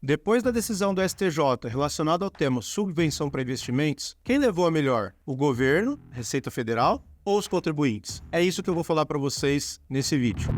Depois da decisão do STJ relacionada ao tema subvenção para investimentos, quem levou a melhor? O governo, Receita Federal ou os contribuintes? É isso que eu vou falar para vocês nesse vídeo.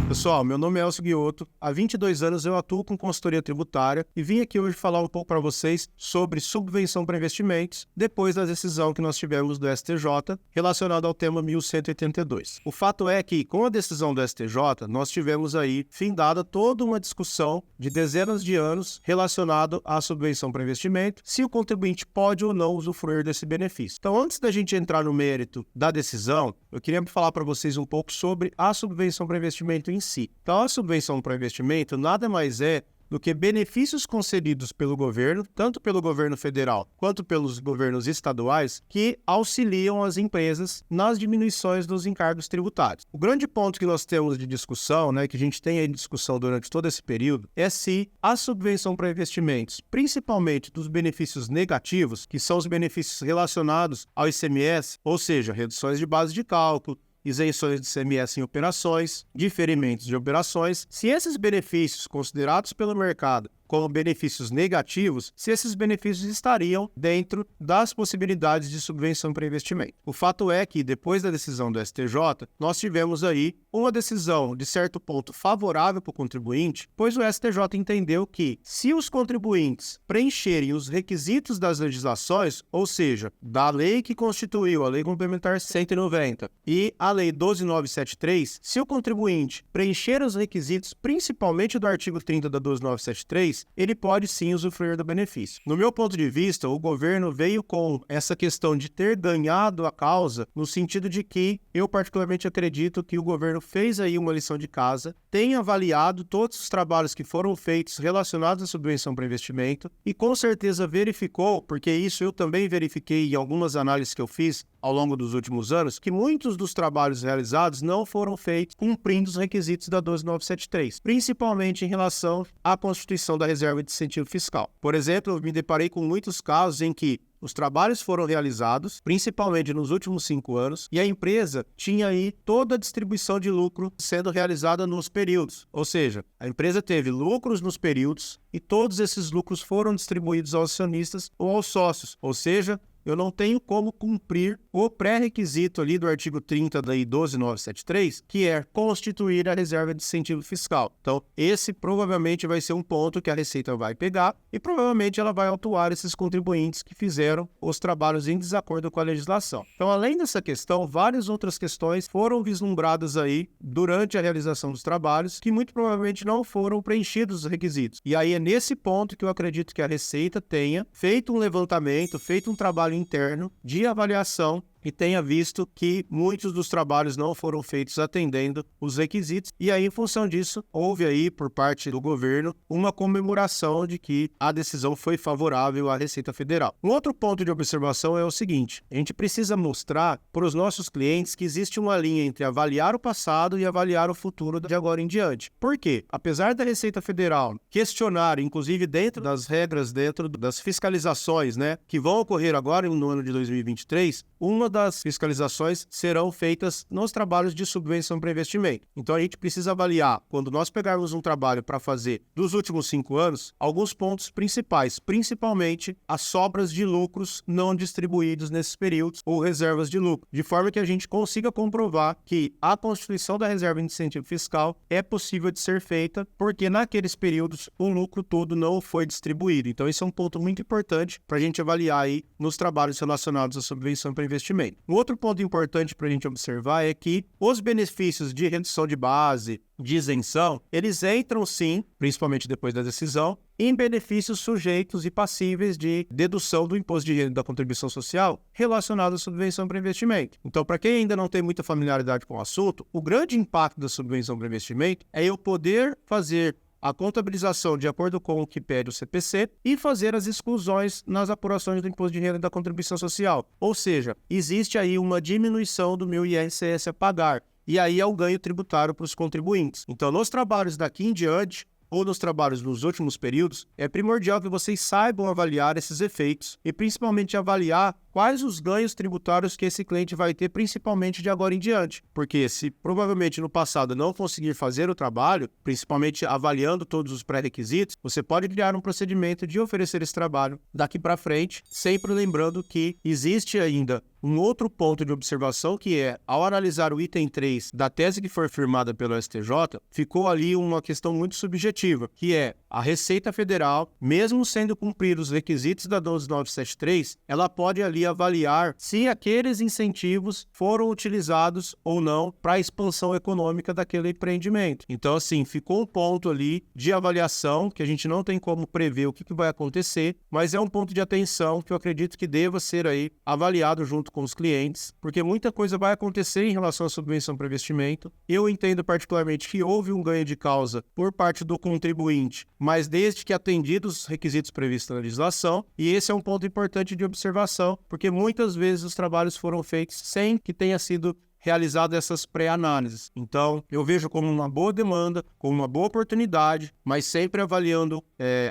Pessoal, meu nome é Elcio Guiotto, há 22 anos eu atuo com consultoria tributária e vim aqui hoje falar um pouco para vocês sobre subvenção para investimentos depois da decisão que nós tivemos do STJ relacionada ao tema 1182. O fato é que, com a decisão do STJ, nós tivemos aí findada toda uma discussão de dezenas de anos relacionado à subvenção para investimento, se o contribuinte pode ou não usufruir desse benefício. Então, antes da gente entrar no mérito da decisão, eu queria falar para vocês um pouco sobre a subvenção para investimento em si. Então, a subvenção para investimento nada mais é do que benefícios concedidos pelo governo, tanto pelo governo federal quanto pelos governos estaduais, que auxiliam as empresas nas diminuições dos encargos tributários. O grande ponto que nós temos de discussão, que a gente tem aí de discussão durante todo esse período, é se a subvenção para investimentos, principalmente dos benefícios negativos, que são os benefícios relacionados ao ICMS, ou seja, reduções de base de cálculo, isenções de ICMS em operações, diferimentos de operações, se esses benefícios considerados pelo mercado como benefícios negativos, se esses benefícios estariam dentro das possibilidades de subvenção para investimento. O fato é que, depois da decisão do STJ, nós tivemos aí uma decisão, de certo ponto, favorável para o contribuinte, pois o STJ entendeu que, se os contribuintes preencherem os requisitos das legislações, ou seja, da lei que constituiu a Lei Complementar 190 e a Lei 12973, se o contribuinte preencher os requisitos, principalmente do artigo 30 da 12973, ele pode sim usufruir do benefício. No meu ponto de vista, o governo veio com essa questão de ter ganhado a causa, no sentido de que eu particularmente acredito que o governo fez aí uma lição de casa, tem avaliado todos os trabalhos que foram feitos relacionados à subvenção para investimento e com certeza verificou, porque isso eu também verifiquei em algumas análises que eu fiz ao longo dos últimos anos, que muitos dos trabalhos realizados não foram feitos cumprindo os requisitos da 12973, principalmente em relação à constituição da reserva de incentivo fiscal. Por exemplo, eu me deparei com muitos casos em que os trabalhos foram realizados, principalmente nos últimos 5 anos, e a empresa tinha aí toda a distribuição de lucro sendo realizada nos períodos. Ou seja, a empresa teve lucros nos períodos e todos esses lucros foram distribuídos aos acionistas ou aos sócios. Ou seja, eu não tenho como cumprir o pré-requisito ali do artigo 30 da Lei 12973, que é constituir a reserva de incentivo fiscal. Então, esse provavelmente vai ser um ponto que a Receita vai pegar e provavelmente ela vai autuar esses contribuintes que fizeram os trabalhos em desacordo com a legislação. Então, além dessa questão, várias outras questões foram vislumbradas aí durante a realização dos trabalhos que muito provavelmente não foram preenchidos os requisitos. E aí é nesse ponto que eu acredito que a Receita tenha feito um levantamento, feito um trabalho interno de avaliação e tenha visto que muitos dos trabalhos não foram feitos atendendo os requisitos. E aí, em função disso, houve aí, por parte do governo, uma comemoração de que a decisão foi favorável à Receita Federal. Um outro ponto de observação é o seguinte: a gente precisa mostrar para os nossos clientes que existe uma linha entre avaliar o passado e avaliar o futuro de agora em diante. Por quê? Apesar da Receita Federal questionar, inclusive dentro das regras, dentro das fiscalizações, que vão ocorrer agora no ano de 2023, uma das fiscalizações serão feitas nos trabalhos de subvenção para investimento. Então a gente precisa avaliar, quando nós pegarmos um trabalho para fazer dos últimos 5 anos, alguns pontos principais, principalmente as sobras de lucros não distribuídos nesses períodos ou reservas de lucro, de forma que a gente consiga comprovar que a constituição da reserva de incentivo fiscal é possível de ser feita, porque naqueles períodos o lucro todo não foi distribuído. Então esse é um ponto muito importante para a gente avaliar aí nos trabalhos relacionados à subvenção para investimento. Um outro ponto importante para a gente observar é que os benefícios de redução de base, de isenção, eles entram sim, principalmente depois da decisão, em benefícios sujeitos e passíveis de dedução do imposto de renda e da contribuição social relacionado à subvenção para investimento. Então, para quem ainda não tem muita familiaridade com o assunto, o grande impacto da subvenção para investimento é eu poder fazer a contabilização de acordo com o que pede o CPC e fazer as exclusões nas apurações do imposto de renda e da contribuição social. Ou seja, existe aí uma diminuição do meu INSS a pagar. E aí é o ganho tributário para os contribuintes. Então, nos trabalhos daqui em diante, ou nos trabalhos nos últimos períodos, é primordial que vocês saibam avaliar esses efeitos e principalmente avaliar quais os ganhos tributários que esse cliente vai ter, principalmente de agora em diante. Porque se provavelmente no passado não conseguir fazer o trabalho, principalmente avaliando todos os pré-requisitos, você pode criar um procedimento de oferecer esse trabalho daqui para frente, sempre lembrando que existe ainda um outro ponto de observação que é, ao analisar o item 3 da tese que for firmada pelo STJ, ficou ali uma questão muito subjetiva, que é a Receita Federal, mesmo sendo cumpridos os requisitos da 12973, ela pode ali avaliar se aqueles incentivos foram utilizados ou não para a expansão econômica daquele empreendimento. Então, assim, ficou um ponto ali de avaliação que a gente não tem como prever o que vai acontecer, mas é um ponto de atenção que eu acredito que deva ser aí avaliado junto com os clientes, porque muita coisa vai acontecer em relação à subvenção para investimento. Eu entendo particularmente que houve um ganho de causa por parte do contribuinte, mas desde que atendidos os requisitos previstos na legislação, e esse é um ponto importante de observação, porque muitas vezes os trabalhos foram feitos sem que tenha sido realizado essas pré-análises. Então, eu vejo como uma boa demanda, como uma boa oportunidade, mas sempre avaliando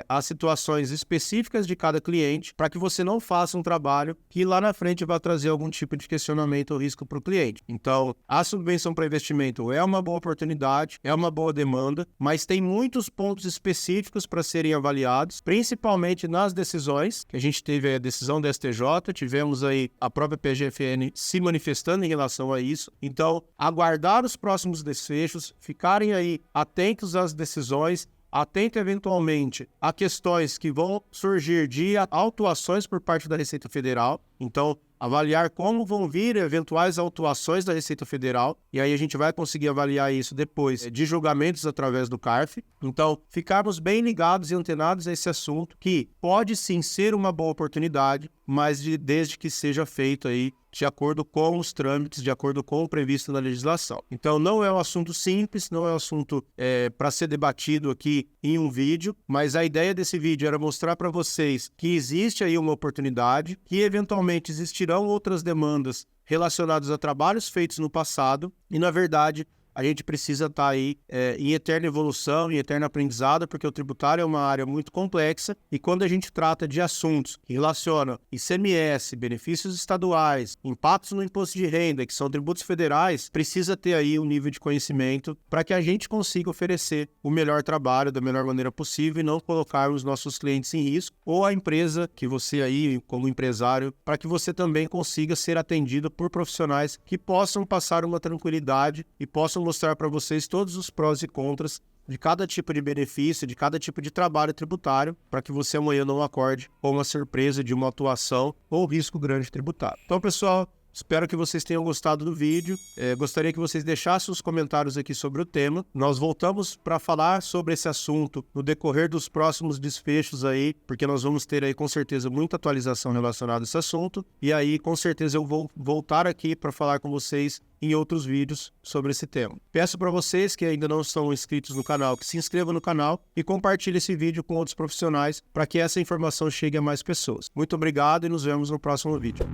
as situações específicas de cada cliente, para que você não faça um trabalho que lá na frente vai trazer algum tipo de questionamento ou risco para o cliente. Então, a subvenção para investimento é uma boa oportunidade, é uma boa demanda, mas tem muitos pontos específicos para serem avaliados, principalmente nas decisões, que a gente teve a decisão da STJ, tivemos aí a própria PGFN se manifestando em relação a isso. Então, aguardar os próximos desfechos, ficarem aí atentos às decisões, atento eventualmente a questões que vão surgir de autuações por parte da Receita Federal. Então, avaliar como vão vir eventuais autuações da Receita Federal, e aí a gente vai conseguir avaliar isso depois de julgamentos através do CARF. Então, ficarmos bem ligados e antenados a esse assunto, que pode sim ser uma boa oportunidade, mas desde que seja feito aí de acordo com os trâmites, de acordo com o previsto na legislação. Então, não é um assunto simples, não é um assunto para ser debatido aqui em um vídeo, mas a ideia desse vídeo era mostrar para vocês que existe aí uma oportunidade, que eventualmente existirão outras demandas relacionadas a trabalhos feitos no passado, e na verdade a gente precisa estar aí em eterna evolução, em eterno aprendizado, porque o tributário é uma área muito complexa, e quando a gente trata de assuntos que relacionam ICMS, benefícios estaduais, impactos no imposto de renda, que são tributos federais, precisa ter aí um nível de conhecimento para que a gente consiga oferecer o melhor trabalho da melhor maneira possível e não colocar os nossos clientes em risco, ou a empresa que você aí, como empresário, para que você também consiga ser atendido por profissionais que possam passar uma tranquilidade e possam mostrar para vocês todos os prós e contras de cada tipo de benefício, de cada tipo de trabalho tributário, para que você amanhã não acorde com uma surpresa de uma atuação ou risco grande tributário. Então, pessoal, espero que vocês tenham gostado do vídeo. Gostaria que vocês deixassem os comentários aqui sobre o tema. Nós voltamos para falar sobre esse assunto no decorrer dos próximos desfechos aí, porque nós vamos ter aí com certeza muita atualização relacionada a esse assunto. E aí, com certeza, eu vou voltar aqui para falar com vocês em outros vídeos sobre esse tema. Peço para vocês que ainda não estão inscritos no canal, que se inscrevam no canal e compartilhem esse vídeo com outros profissionais para que essa informação chegue a mais pessoas. Muito obrigado e nos vemos no próximo vídeo.